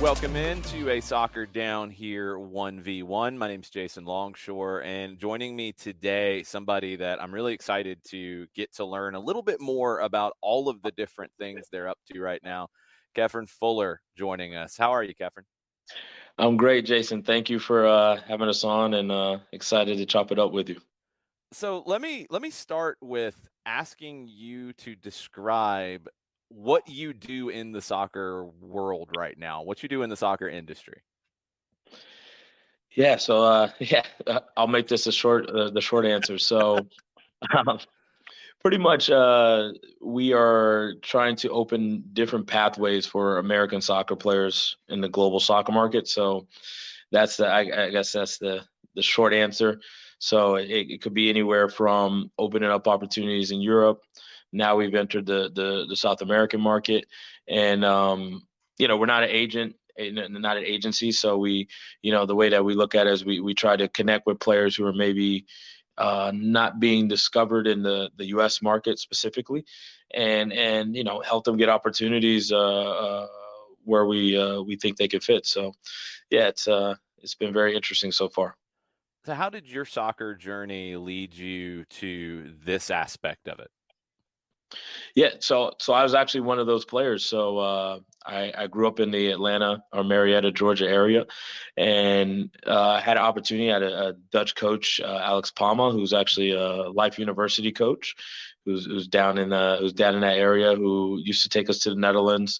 Welcome into a Soccer Down Here 1v1. My name's Jason Longshore, and joining me today, somebody that I'm really excited to get to learn a little bit more about all of the different things they're up to right now. Kephern Fuller joining us. How are you, Kephern? I'm great, Jason. Thank you for having us on, and excited to chop it up with you. So let me start with asking you to describe what you do in the soccer world right now, what you do in the soccer industry. Yeah, so I'll make this the short answer. So, um, pretty much, we are trying to open different pathways for American soccer players in the global soccer market. So I guess that's the short answer. So it could be anywhere from opening up opportunities in Europe. Now we've entered the South American market, and we're not an agent, not an agency. So the way that we look at it is we try to connect with players who are maybe not being discovered in the U.S. market specifically, and help them get opportunities where we think they could fit. So yeah, it's been very interesting so far. So how did your soccer journey lead you to this aspect of it? Yeah, so I was actually one of those players. So I grew up in the Atlanta or Marietta, Georgia area, and had an opportunity. I had a Dutch coach, Alex Palma, who's actually a Life University coach, who's down in that area, who used to take us to the Netherlands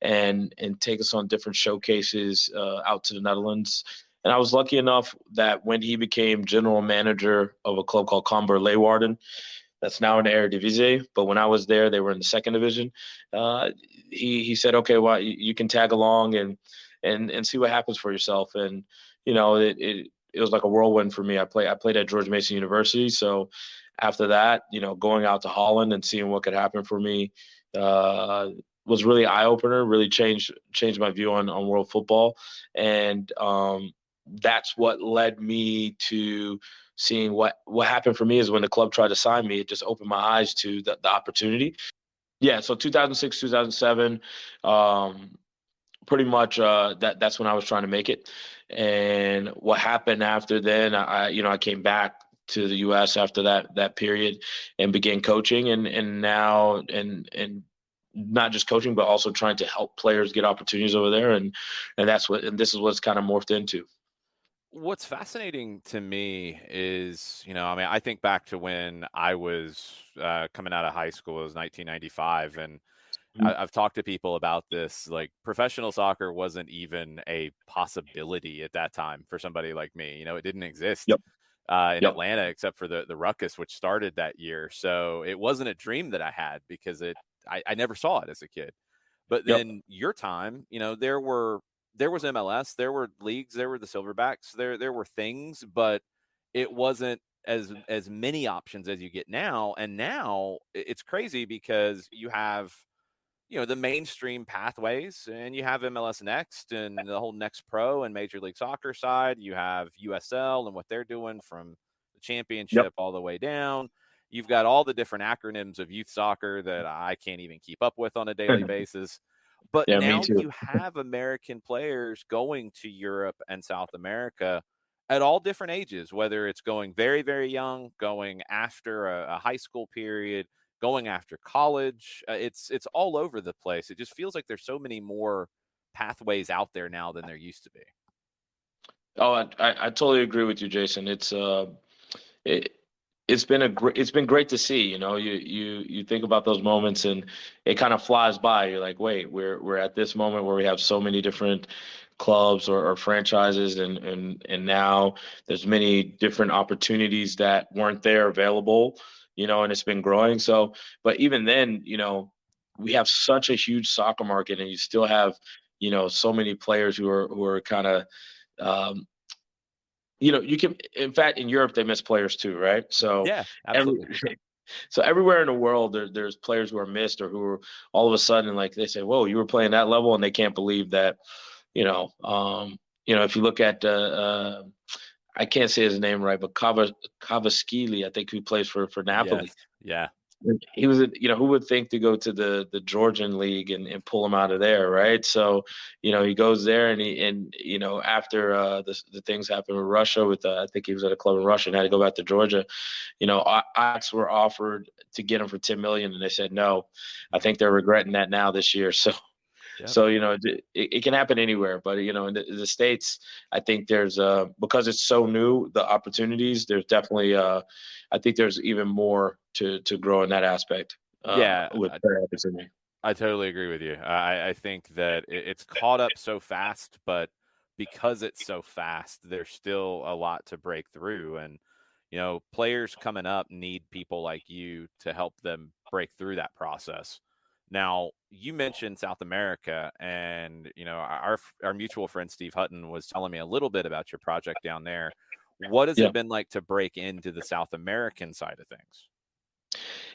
and take us on different showcases out to the Netherlands. And I was lucky enough that when he became general manager of a club called Cambuur Leeuwarden, that's now in the Eredivisie. But when I was there, they were in the second division. He said, "Okay, well, you can tag along and see what happens for yourself." And it was like a whirlwind for me. I played at George Mason University, so after that, going out to Holland and seeing what could happen for me was really eye opener. Really changed my view on world football, and that's what led me to seeing what happened for me is when the club tried to sign me, it just opened my eyes to the opportunity. Yeah, so 2006, 2007, pretty much that's when I was trying to make it. And what happened after then, I came back to the US after that period and began coaching and now and not just coaching but also trying to help players get opportunities over there and this is what's kind of morphed into. What's fascinating to me is, I mean, I think back to when I was coming out of high school. It was 1995, and Mhm. I've talked to people about this. Like, professional soccer wasn't even a possibility at that time for somebody like me. It didn't exist Yep. in Yep. Atlanta except for the Ruckus, which started that year. So it wasn't a dream that I had because I never saw it as a kid. But Yep. then your time, there was MLS, there were leagues, there were the Silverbacks, there were things, but it wasn't as many options as you get now. And now it's crazy because you have the mainstream pathways, and you have MLS Next and the whole Next Pro and Major League Soccer side. You have USL and what they're doing from the Yep. championship all the way down. You've got all the different acronyms of youth soccer that I can't even keep up with on a daily basis. But Yeah, me now too. you have American players going to Europe and South America at all different ages, whether it's going very, very young, going after a high school period, going after college. It's all over the place. It just feels like there's so many more pathways out there now than there used to be. Oh, I totally agree with you, Jason. It, it's been great to see. You think about those moments and it kind of flies by. You're like, wait, we're at this moment where we have so many different clubs or franchises, and now there's many different opportunities that weren't there available. And it's been growing. So, but even then, we have such a huge soccer market, and you still have so many players who are kind of um, you can, in fact, in Europe, they miss players too, right? So Yeah, every, absolutely. so everywhere in the world, there's players who are missed or who are all of a sudden like they say, "Whoa, you were playing that level," and they can't believe that. You know, um, if you look at I can't say his name right, but Cavaschili, I think, who plays for Yes. Napoli. Yeah. He was, who would think to go to the Georgian league and pull him out of there, right? So, he goes there and after the things happened with Russia with I think he was at a club in Russia and had to go back to Georgia. Ajax were offered to get him for 10 million and they said no. I think they're regretting that now this year. So Yep. so it can happen anywhere, but in the States, I think there's because it's so new, the opportunities. There's definitely I think there's even more to grow in that aspect Yeah, with better opportunity. I totally agree with you. I think that it's caught up so fast, but because it's so fast, there's still a lot to break through. And, players coming up need people like you to help them break through that process. Now, you mentioned South America, and, our mutual friend Steve Hutton was telling me a little bit about your project down there. What has Yeah. it been like to break into the South American side of things?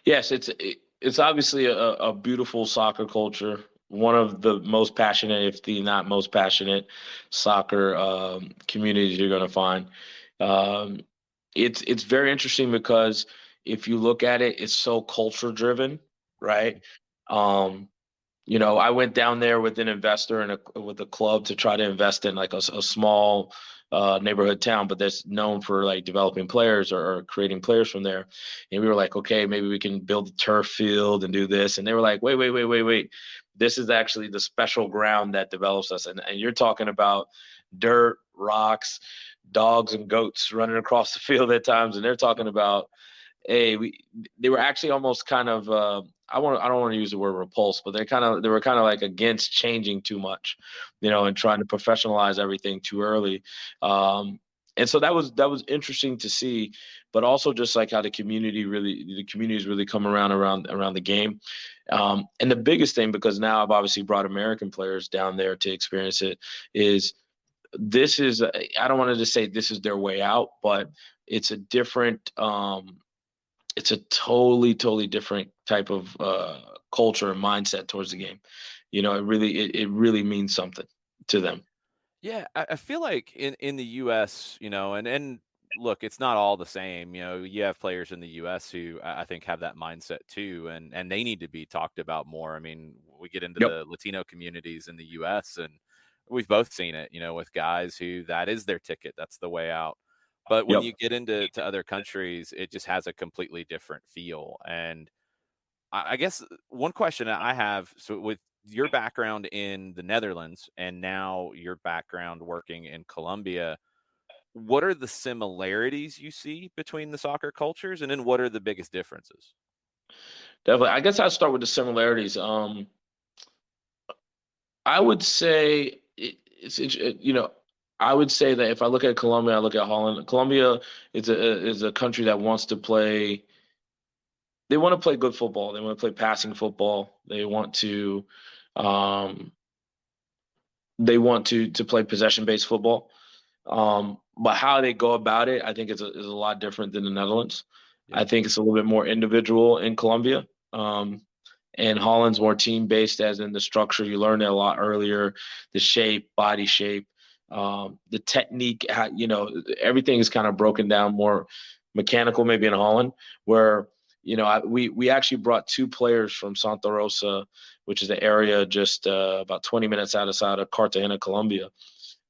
Yes, it's obviously a beautiful soccer culture. One of the most passionate, if the not most passionate, soccer communities you're going to find. Um, it's very interesting because if you look at it, it's so culture driven, right? Um, I went down there with an investor and with a club to try to invest in like a small neighborhood town, but that's known for like developing players or creating players from there. And we were like, okay, maybe we can build a turf field and do this. And they were like, wait, wait, wait, wait, wait. This is actually the special ground that develops us. And you're talking about dirt, rocks, dogs and goats running across the field at times. And they're talking about they were actually almost kind of I don't want to use the word repulsed, but they were kind of like against changing too much, and trying to professionalize everything too early. And so that was interesting to see, but also just like how the communities really come around the game. And the biggest thing, because now I've obviously brought American players down there to experience it, is this is I don't want to just say this is their way out, but it's a different it's a totally different type of culture and mindset towards the game. It really means something to them. Yeah, I feel like in the US, and look, it's not all the same. You have players in the US who I think have that mindset too, and they need to be talked about more. I mean, we get into Yep. the Latino communities in the US, and we've both seen it, with guys who that is their ticket, that's the way out. But when Yep. you get into other countries, it just has a completely different feel. And I guess one question that I have, so with your background in the Netherlands and now your background working in Colombia, what are the similarities you see between the soccer cultures, and then what are the biggest differences? Definitely. I guess I'll start with the similarities. I would say I would say that if I look at Colombia, I look at Holland. Colombia is a country that wants to play. They want to play good football. They want to play passing football. Um, they want to play possession based football. But how they go about it, I think is a lot different than the Netherlands. Yeah. I think it's a little bit more individual in Colombia. And Holland's more team based, as in the structure. You learn it a lot earlier, the shape, body shape, the technique. Everything is kind of broken down more mechanical, maybe in Holland, where we actually brought two players from Santa Rosa, which is the area just about 20 minutes outside of Cartagena, Colombia.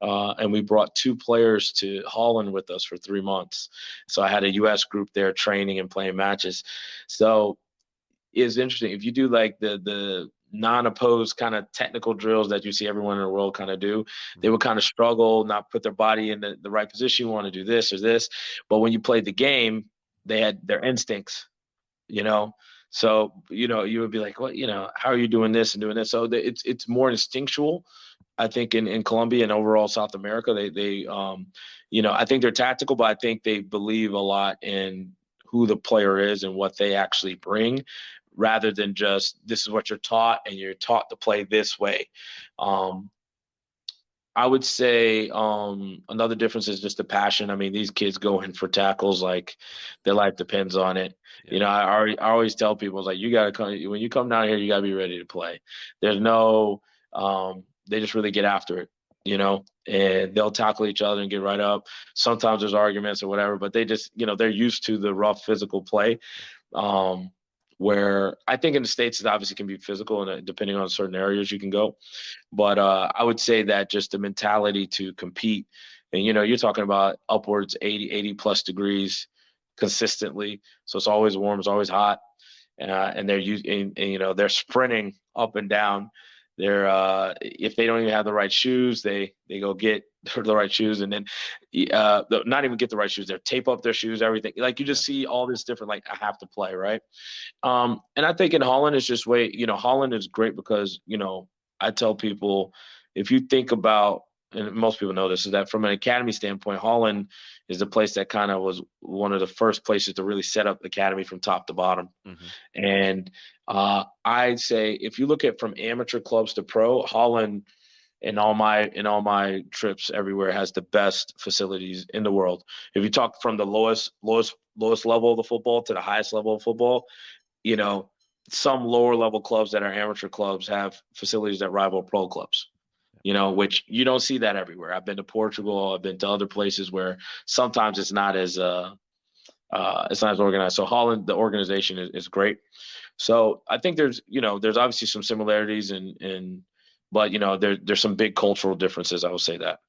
And we brought two players to Holland with us for 3 months. So I had a U.S. group there training and playing matches. So it's interesting if you do like the non-opposed kind of technical drills that you see everyone in the world kind of do. They Mhm. would kind of struggle, not put their body in the right position. You want to do this or this, but when you played the game, they had their instincts you know so you would be like, well, how are you doing this and doing this? So it's more instinctual, I think, in Colombia and overall South America. I think they're tactical, but I think they believe a lot in who the player is and what they actually bring, rather than just this is what you're taught and you're taught to play this way. um, I would say another difference is just the passion. I mean, these kids go in for tackles like their life depends on it. Yeah. I always tell people, it's like, you gotta come when you come down here, you gotta be ready to play. There's no they just really get after it, and they'll tackle each other and get right up. Sometimes there's arguments or whatever, but they just, they're used to the rough physical play. Um, where I think in the States it obviously can be physical, and depending on certain areas you can go. But I would say that just the mentality to compete, and you're talking about upwards 80 plus degrees consistently. So it's always warm, it's always hot, and they're using, and they're sprinting up and down. They're if they don't even have the right shoes, they go get the right shoes, and then not even get the right shoes. They tape up their shoes, everything. Like you Yeah. just see all this different. Like I have to play, right? And I think in Holland is just way, Holland is great because, I tell people if you think about, and most people know this, is that from an academy standpoint, Holland is the place that kind of was one of the first places to really set up the academy from top to bottom. Hmm. And I'd say if you look at from amateur clubs to pro, Holland in all my trips everywhere has the best facilities in the world. If you talk from the lowest level of the football to the highest level of football, you know, some lower level clubs that are amateur clubs have facilities that rival pro clubs, which you don't see that everywhere. I've been to Portugal, I've been to other places where sometimes it's not as organized. So Holland, the organization is great. So I think there's obviously some similarities but there's some big cultural differences. I will say that.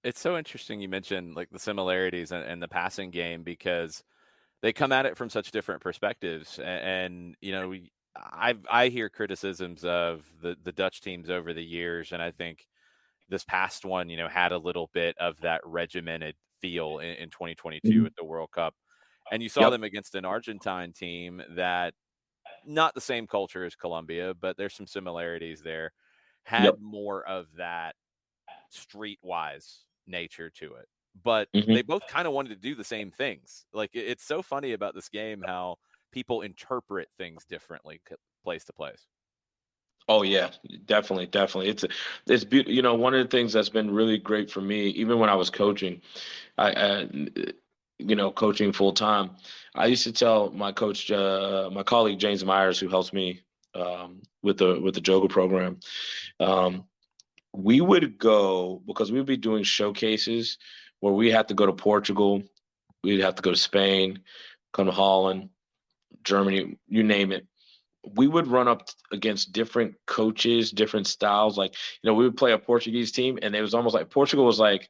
It's so interesting you mentioned like the similarities and the passing game because they come at it from such different perspectives. And I hear criticisms of the Dutch teams over the years, and I think this past one, had a little bit of that regimented feel in 2022 Mhm. at the World Cup. And you saw Yep. them against an Argentine team that not the same culture as Colombia, but there's some similarities there. Yep. Had more of that streetwise nature to it. But they Hmm. both kind of wanted to do the same things. Like it's so funny about this game how people interpret things differently place to place. Oh yeah, definitely, definitely. It's beautiful. One of the things that's been really great for me, even when I was coaching, coaching full time, I used to tell my coach, my colleague James Myers, who helps me with the Joga program. Um, we would go because we would be doing showcases where we had to go to Portugal, we'd have to go to Spain, come to Holland, Germany, you name it. We would run up against different coaches, different styles. Like, we would play a Portuguese team, and it was almost like Portugal was like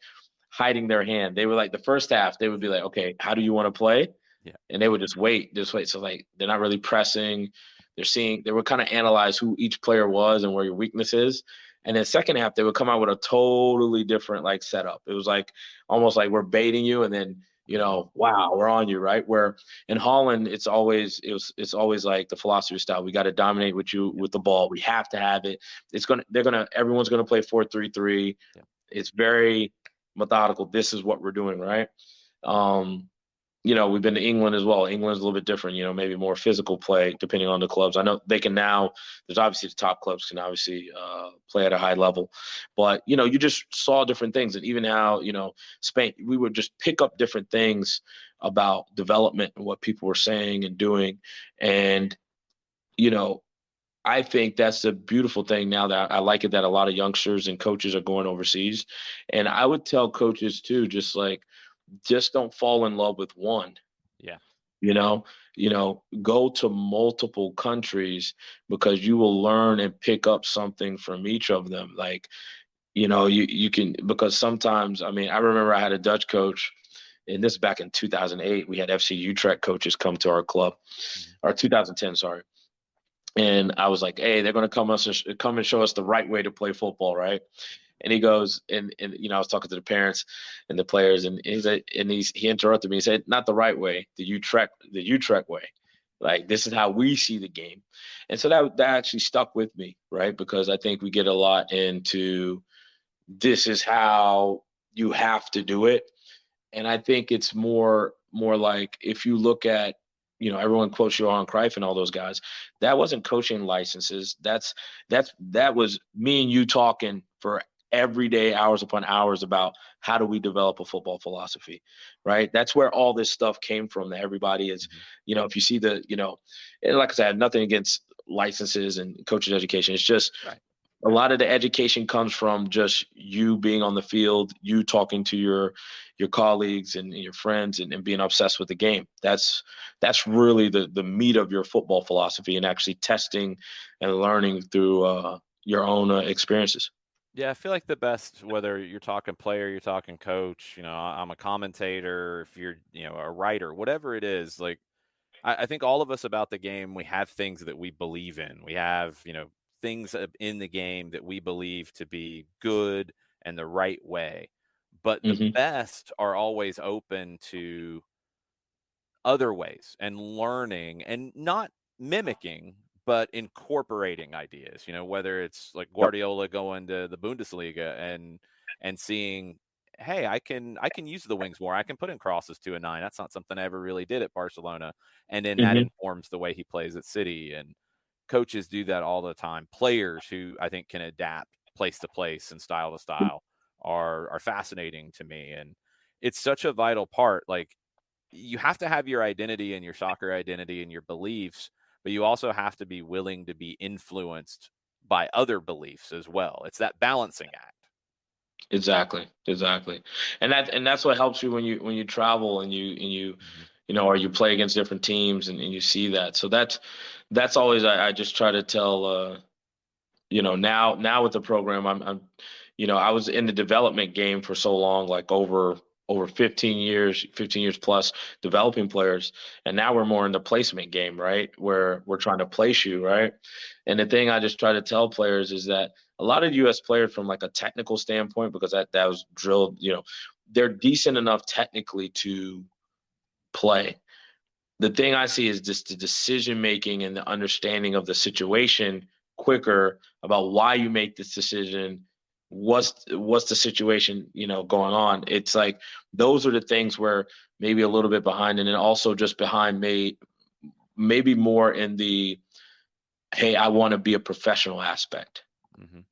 hiding their hand. They were like the first half, they would be like, okay, how do you want to play? Yeah. And they would just wait. So like they're not really pressing. They would kind of analyze who each player was and where your weakness is. And then second half, they would come out with a totally different like setup. It was like almost like we're baiting you, and then Hmm. wow, we're on you, right? Where in Holland, it's always like the philosophy style. We got to dominate with you with the ball. We have to have it. Everyone's gonna play 4-3-3. Yeah. It's very methodical. This is what we're doing, right? Um, we've been to England as well. England's a little bit different, maybe more physical play depending on the clubs. I know they can now, there's obviously the top clubs can obviously play at a high level, but, you just saw different things. And even how, Spain, we would just pick up different things about development and what people were saying and doing. And, you know, I think that's the beautiful thing now that I like it that a lot of youngsters and coaches are going overseas. And I would tell coaches too, just don't fall in love with one. Yeah. you know go to multiple countries because you will learn and pick up something from each of them. Like, you can, because sometimes, I mean, I remember I had a Dutch coach, and this is back in 2008. We had FC Utrecht coaches come to our club, Mhm. or 2010, sorry. And I was like, hey, they're going to come and show us the right way to play football, right? And he goes, and I was talking to the parents and the players, and he interrupted me. He said, "Not the right way, the Utrecht way. Like, this is how we see the game." And so that actually stuck with me, right? Because I think we get a lot into this is how you have to do it, and I think it's more like if you look at, everyone quotes Johan Cruyff and all those guys. That wasn't coaching licenses. That was me and you talking for every day, hours upon hours, about how do we develop a football philosophy, right? That's where all this stuff came from. That everybody is, Mhm. if you see and like I said, I have nothing against licenses and coaches education. It's just Right. A lot of the education comes from just you being on the field, you talking to your colleagues and your friends, and being obsessed with the game. That's really the meat of your football philosophy, and actually testing and learning through your own experiences. Yeah, I feel like the best, whether you're talking player, you're talking coach, I'm a commentator, if you're, a writer, whatever it is, like I think all of us about the game, we have things that we believe in. We have, things in the game that we believe to be good and the right way. But the Hmm. best are always open to other ways and learning and not mimicking, but incorporating ideas, whether it's like Yep. Guardiola going to the Bundesliga and seeing, hey, I can use the wings more. I can put in crosses to a nine. That's not something I ever really did at Barcelona. And then that Hmm. informs the way he plays at City. And coaches do that all the time. Players who I think can adapt place to place and style to style are fascinating to me. And it's such a vital part. Like you have to have your identity and your soccer identity and your beliefs, but you also have to be willing to be influenced by other beliefs as well. It's that balancing act. Exactly, exactly, and that's what helps you when you travel and you Mhm. or you play against different teams, and you see that. So that's always I just try to tell now with the program I'm I was in the development game for so long, like over 15 years plus developing players, and now we're more in the placement game, right, where we're trying to place you, right. And the thing I just try to tell players is that a lot of US players, from like a technical standpoint, because that was drilled, they're decent enough technically to play. The thing I see is just the decision making and the understanding of the situation quicker about why you make this decision. What's the situation, going on? It's like those are the things where maybe a little bit behind, and then also just behind maybe more in the, hey, I want to be a professional aspect. Mhm.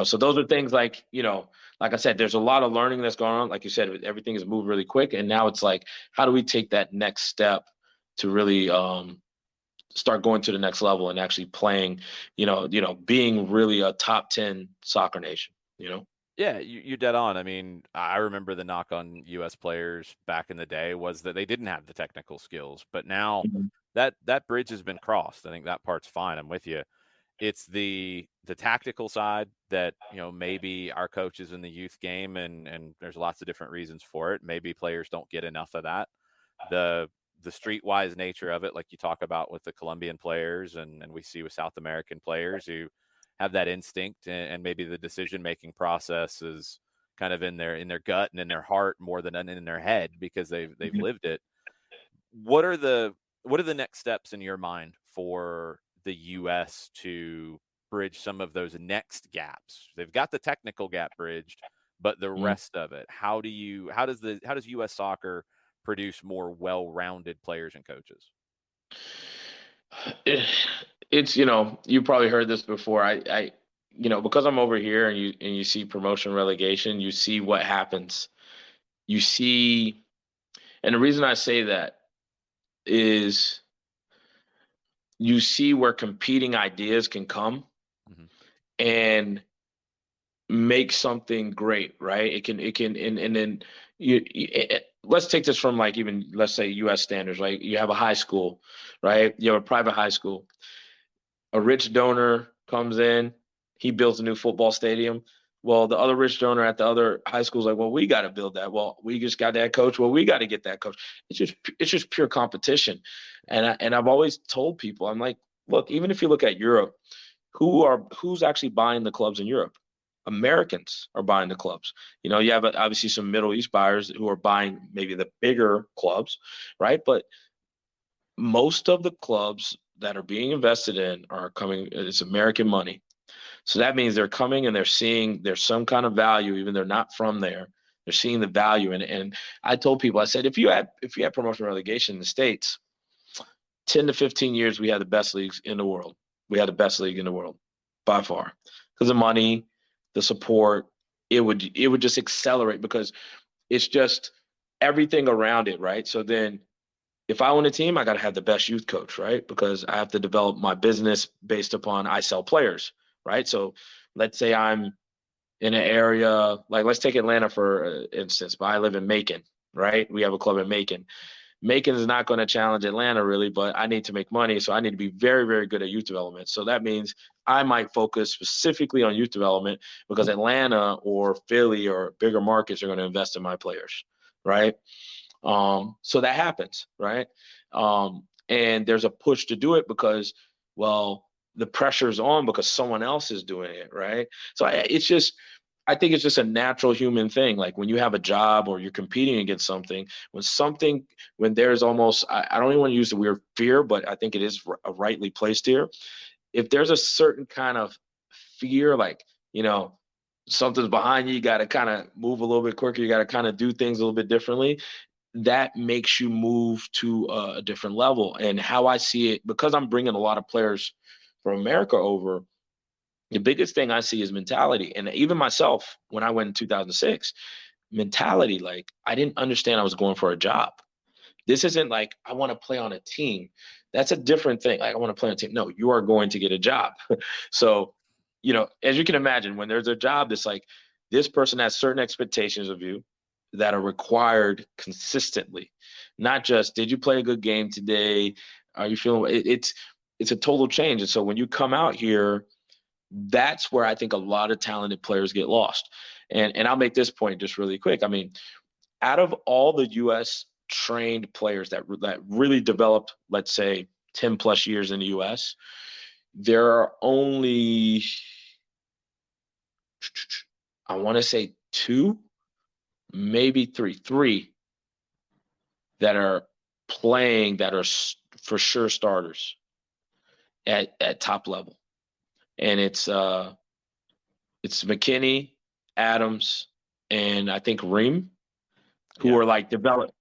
So those are things like, like I said, there's a lot of learning that's going on. Like you said, everything has moved really quick. And now it's like, how do we take that next step to really start going to the next level and actually playing, being really a top 10 soccer nation? Yeah, you're dead on. I mean, I remember the knock on US players back in the day was that they didn't have the technical skills, but now Mhm. that bridge has been crossed. I think that part's fine. I'm with you. It's the tactical side that, maybe our coaches in the youth game, and there's lots of different reasons for it. Maybe players don't get enough of that. The the streetwise nature of it, like you talk about with the Colombian players, and we see with South American players who have that instinct, and maybe the decision making process is kind of in their gut and in their heart more than in their head because they've Mhm. lived it. What are the next steps in your mind for the US to bridge some of those next gaps? They've got the technical gap bridged, but the Mhm. rest of it, how does US soccer produce more well-rounded players and coaches? It- It's, you probably heard this before. Because I'm over here, and you see promotion relegation, you see what happens. You see, and the reason I say that is you see where competing ideas can come Mhm. and make something great, right? It can, and then let's take this from, like, even let's say US standards, right? You have a high school, right? You have a private high school. A rich donor comes in, he builds a new football stadium. Well, the other rich donor at the other high school is like, well, we got to build that. Well, we just got that coach. Well, we got to get that coach. It's just pure competition. And I've always told people, I'm like, look, even if you look at Europe, who's actually buying the clubs in Europe? Americans are buying the clubs. You have obviously some Middle East buyers who are buying maybe the bigger clubs, right? But most of the clubs that are being invested in are coming, it's American money. So that means they're coming and they're seeing there's some kind of value, even they're not from there. They're seeing the value in it. And I told people, I said, if you had promotion relegation in the States, 10 to 15 years, we had the best leagues in the world. We had the best league in the world by far. Because the money, the support, it would just accelerate, because it's just everything around it, right? So then if I own a team, I got to have the best youth coach, right? Because I have to develop my business based upon I sell players. right? So let's say I'm in an area, like let's take Atlanta for instance, but I live in Macon, right? We have a club in Macon. Macon is not going to challenge Atlanta really, but I need to make money. So I need to be very, very good at youth development. So that means I might focus specifically on youth development because Atlanta or Philly or bigger markets are going to invest in my players, right? So that happens, right? And there's a push to do it because, well, the pressure's on because someone else is doing it, right? So it's just, I think it's just a natural human thing. Like when you have a job or you're competing against something, when there's almost, I don't even want to use the word fear, but I think it is rightly placed here. If there's a certain kind of fear, like, something's behind you, you got to kind of move a little bit quicker, you got to kind of do things a little bit differently, that makes you move to a different level. And how I see it, because I'm bringing a lot of players from America over, the biggest thing I see is mentality. And even myself, when I went in 2006, mentality, like I didn't understand I was going for a job. This isn't like I want to play on a team. That's a different thing. Like I want to play on a team. No, you are going to get a job. So, as you can imagine, when there's a job that's like this person has certain expectations of you that are required consistently. Not just did you play a good game today? Are you feeling it's a total change. And so when you come out here, that's where I think a lot of talented players get lost. And I'll make this point just really quick. I mean, out of all the US trained players that really developed, let's say 10 plus years in the US, there are only, I want to say two, maybe three that are playing that are for sure starters at top level. And it's McKinney, Adams, and I think Ream, who Yeah. are like developed.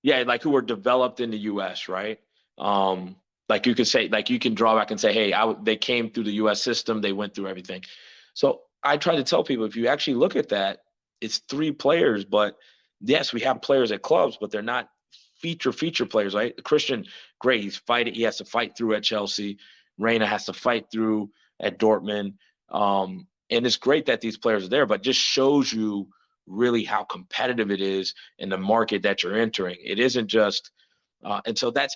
Yeah, like who were developed in the US, right? Like you could say, like you can draw back and say, hey, they came through the US system, they went through everything. So I try to tell people, if you actually look at that, it's three players, but yes, we have players at clubs, but they're not feature players, right? Christian, great, he has to fight through at Chelsea. Reina has to fight through at Dortmund. And it's great that these players are there, but just shows you really how competitive it is in the market that you're entering. It isn't just, and so that's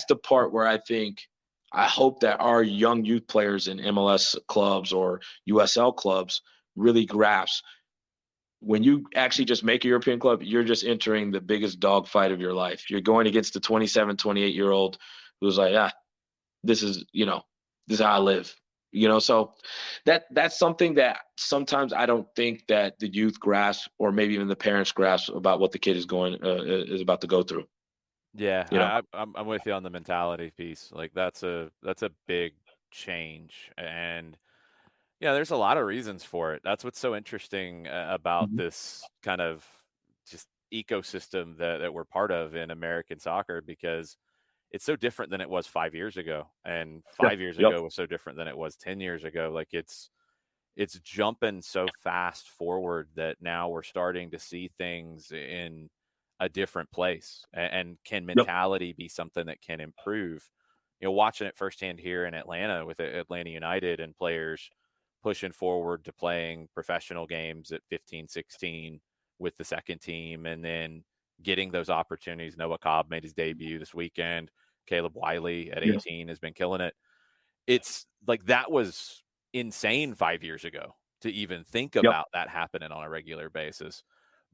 the part where I hope that our young youth players in MLS clubs or USL clubs really grasp. When you actually just make a European club, you're just entering the biggest dogfight of your life. You're going against the 27, 28-year-old who's like, this is, this is how I live. So that's something that sometimes I don't think that the youth grasp, or maybe even the parents grasp, about what the kid is about to go through. Yeah, You know, I'm with you on the mentality piece. Like that's a big change, and there's a lot of reasons for it. That's what's so interesting about Mhm. this kind of just ecosystem that we're part of in American soccer, because it's so different than it was 5 years ago, and Yeah. 5 years Yep. ago was so different than it was 10 years ago. Like it's jumping so fast forward that now we're starting to see things in a different place. And can Yep. mentality be something that can improve? Watching it firsthand here in Atlanta with Atlanta United and players pushing forward to playing professional games at 15, 16 with the second team, and then getting those opportunities. Noah Cobb made his debut this weekend. Caleb Wiley at Yeah. 18 has been killing it. It's like that was insane 5 years ago to even think Yep. about that happening on a regular basis.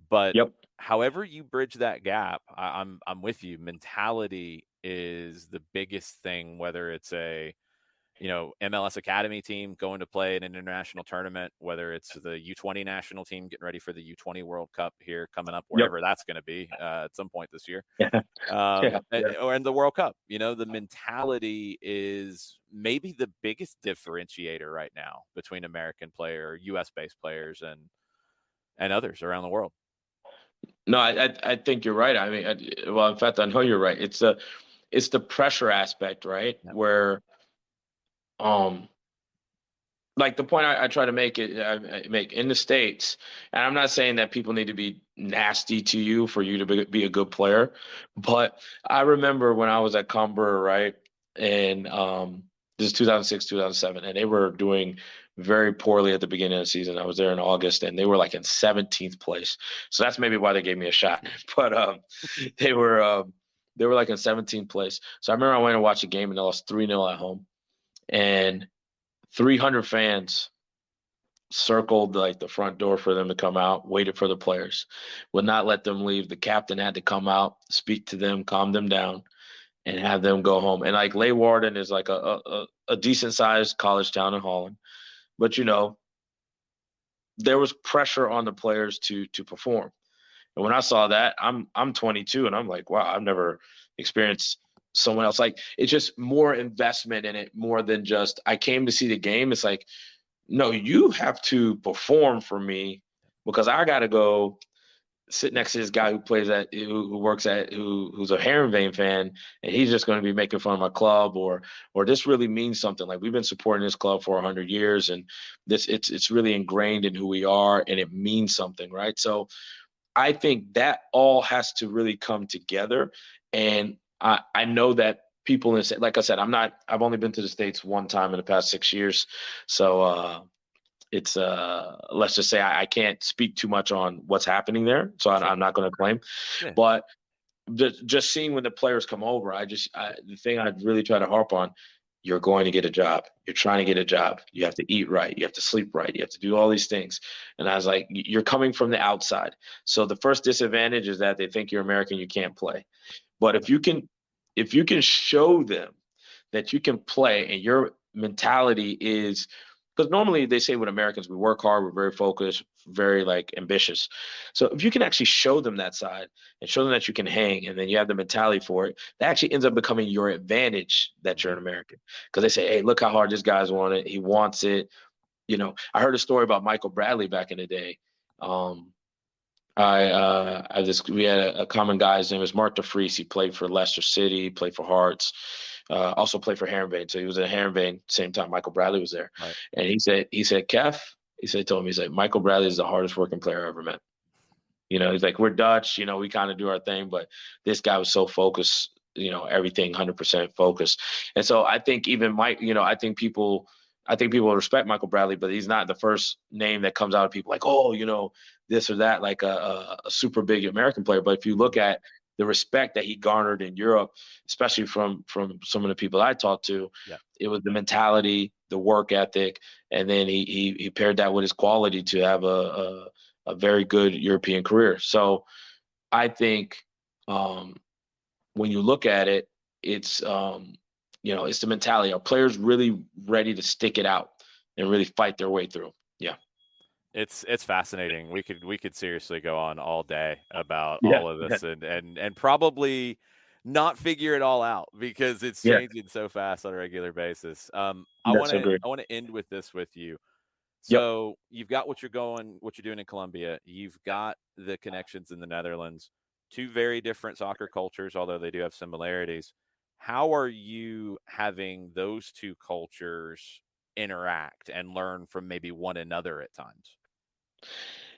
But Yep. however you bridge that gap, I'm with you. Mentality is the biggest thing, whether it's a MLS Academy team going to play in an international tournament, whether it's the U20 national team getting ready for the U20 World Cup here coming up, Yep. wherever that's going to be at some point this year, Yeah. Yeah. Yeah. or in the World Cup. The mentality is maybe the biggest differentiator right now between American player, U.S. based players, and others around the world. No, I think you're right. I mean, well, in fact, I know you're right. It's the pressure aspect, right? Yep. Where, um, like the point I try to make I make in the States, and I'm not saying that people need to be nasty to you for you to be a good player, but I remember when I was at Cumbria, right? And this is 2006, 2007, and they were doing very poorly at the beginning of the season. I was there in August, and they were like in 17th place. So that's maybe why they gave me a shot. But they were they were like in 17th place. So I remember I went and watched a game, and they lost 3-0 at home, and 300 fans circled like the front door for them to come out, waited for the players, would not let them leave. The captain had to come out, speak to them, calm them down, and have them go home. And like Leeuwarden is like a decent sized college town in Holland, but there was pressure on the players to perform. And when I saw that, I'm 22 and I'm like, wow, I've never experienced someone else. Like it's just more investment in it, more than just I came to see the game. It's like, no, you have to perform for me because I got to go sit next to this guy who plays at who works at who's a Heronveen fan, and he's just going to be making fun of my club, or this really means something. Like we've been supporting this club for 100 years, and this it's really ingrained in who we are, and it means something, right? So I think that all has to really come together, and I know that people in, like I said, I've only been to the States one time in the past 6 years, so it's let's just say I can't speak too much on what's happening there, so Sure. I'm not going to claim. Yeah. But just seeing when the players come over, the thing I'd really try to harp on, you're going to get a job. You're trying to get a job. You have to eat right. You have to sleep right. You have to do all these things. And I was like, you're coming from the outside. So the first disadvantage is that they think you're American, you can't play. But if you can show them that you can play and your mentality is, because normally they say with Americans, we work hard, we're very focused, very like ambitious. So if you can actually show them that side and show them that you can hang and then you have the mentality for it, that actually ends up becoming your advantage that you're Mhm. an American. Because they say, hey, look how hard this guy's want it. He wants it. I heard a story about Michael Bradley back in the day. Um, we had a common guy. His name is Mark DeFries. He played for Leicester City, played for Hearts, also played for Heronveen. So he was at Heronveen same time Michael Bradley was there. Right. And he said, Kev, told me, he's like, Michael Bradley is the hardest working player I ever met. He's like, we're Dutch, we kind of do our thing, but this guy was so focused, everything 100% focused. And so I think even Mike, I think people respect Michael Bradley, but he's not the first name that comes out of people like, oh, this or that, like a super big American player. But if you look at the respect that he garnered in Europe, especially from some of the people I talked to, Yeah. it was the mentality, the work ethic, and then he paired that with his quality to have a very good European career. So I think when you look at it, it's the mentality. Are players really ready to stick it out and really fight their way through? Yeah. It's fascinating. We could seriously go on all day about Yeah. all of Yeah. this and probably not figure it all out because it's Yeah. changing so fast on a regular basis. I That's want so to great. I want to end with this with you. Yep. So you've got what you're doing in Colombia. You've got the connections in the Netherlands. Two very different soccer cultures, although they do have similarities. How are you having those two cultures interact and learn from maybe one another at times?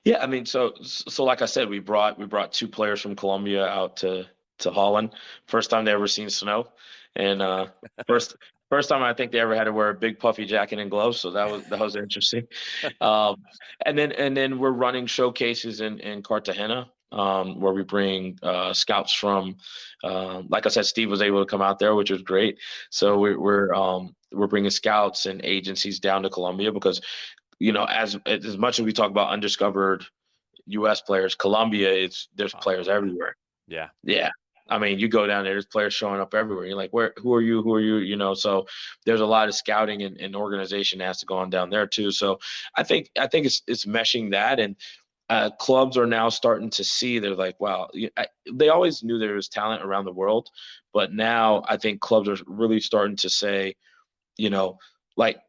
Yeah, I mean, so like I said, we brought two players from Colombia out to Holland. First time they ever seen snow, and first first time I think they ever had to wear a big puffy jacket and gloves. So that was interesting. Um, and then we're running showcases in Cartagena, where we bring scouts from. Like I said, Steve was able to come out there, which was great. So we're bringing scouts and agencies down to Colombia because as much as we talk about undiscovered U.S. players, Colombia, there's players Popular. everywhere. Yeah. Yeah, I mean, you go down there, there's players showing up everywhere. You're like, where? Who are you? Who are you? So there's a lot of scouting and organization that has to go on down there too. So I think it's meshing that, and clubs are now starting to see. They're like, wow, they always knew there was talent around the world, but now I think clubs are really starting to say, you know, like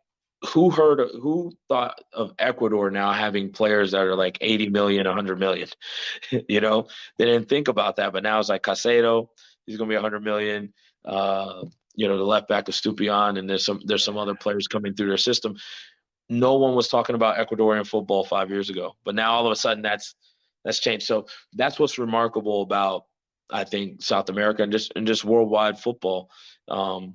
who thought of Ecuador now having players that are like 80 million, 100 million? you know, they didn't think about that, but now it's like Casado, he's going to be 100 million. The left back of Stupion, and there's some other players coming through their system. No one was talking about Ecuadorian football 5 years ago, but now all of a sudden that's changed. So that's what's remarkable about, I think, South America and just worldwide football. Um,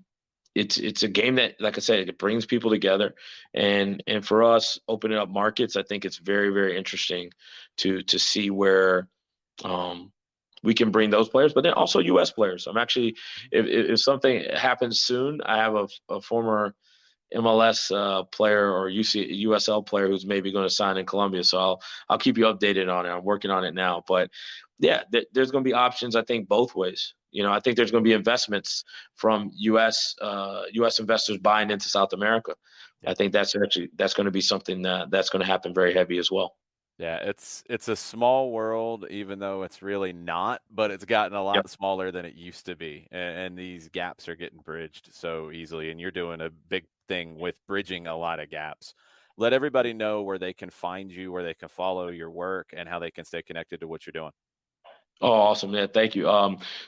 it's a game that, like I said, it brings people together, and for us opening up markets, I think it's very, very interesting to see where um, we can bring those players, but then also U.S. players. I'm actually, if something happens soon, I have a former MLS player or USL player who's maybe going to sign in Colombia. So I'll keep you updated on it. I'm working on it now, but yeah, there's going to be options. I think both ways. I think there's going to be investments from U.S. investors buying into South America. I Yeah. think that's going to be something that's going to happen very heavy as well. Yeah, it's a small world, even though it's really not, but it's gotten a Yep. lot smaller than it used to be, and these gaps are getting bridged so easily, and you're doing a big thing with bridging a lot of gaps. Let everybody know where they can find you, where they can follow your work, and how they can stay connected to what you're doing. Oh, awesome. Yeah, thank you.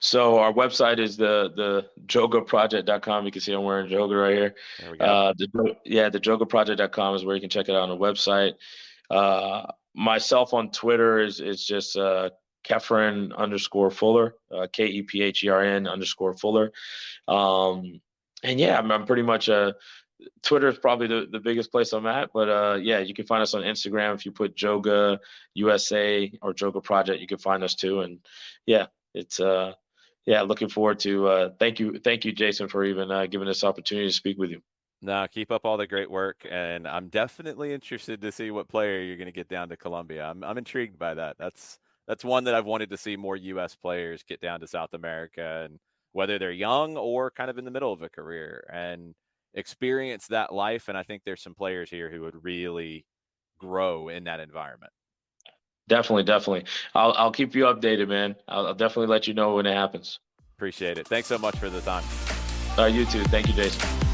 So our website is the jogaproject.com. You can see I'm wearing Joga right here. There we go. The jogaproject.com is where you can check it out on the website. Myself on Twitter is just Kephern underscore Fuller, Kephern underscore Fuller. And yeah, I'm pretty much Twitter is probably the biggest place I'm at, but yeah, you can find us on Instagram if you put Joga USA or Joga Project. You can find us too, and yeah, it's yeah, looking forward to thank you, Jason, for even giving this opportunity to speak with you. No, keep up all the great work, and I'm definitely interested to see what player you're going to get down to Colombia. I'm intrigued by that. That's one that I've wanted to see more U.S. players get down to South America, and whether they're young or kind of in the middle of a career, and experience that life. And I think there's some players here who would really grow in that environment. Definitely, definitely. I'll keep you updated, man. I'll definitely let you know when it happens. Appreciate it. Thanks so much for the time. You too. Thank you, Jason.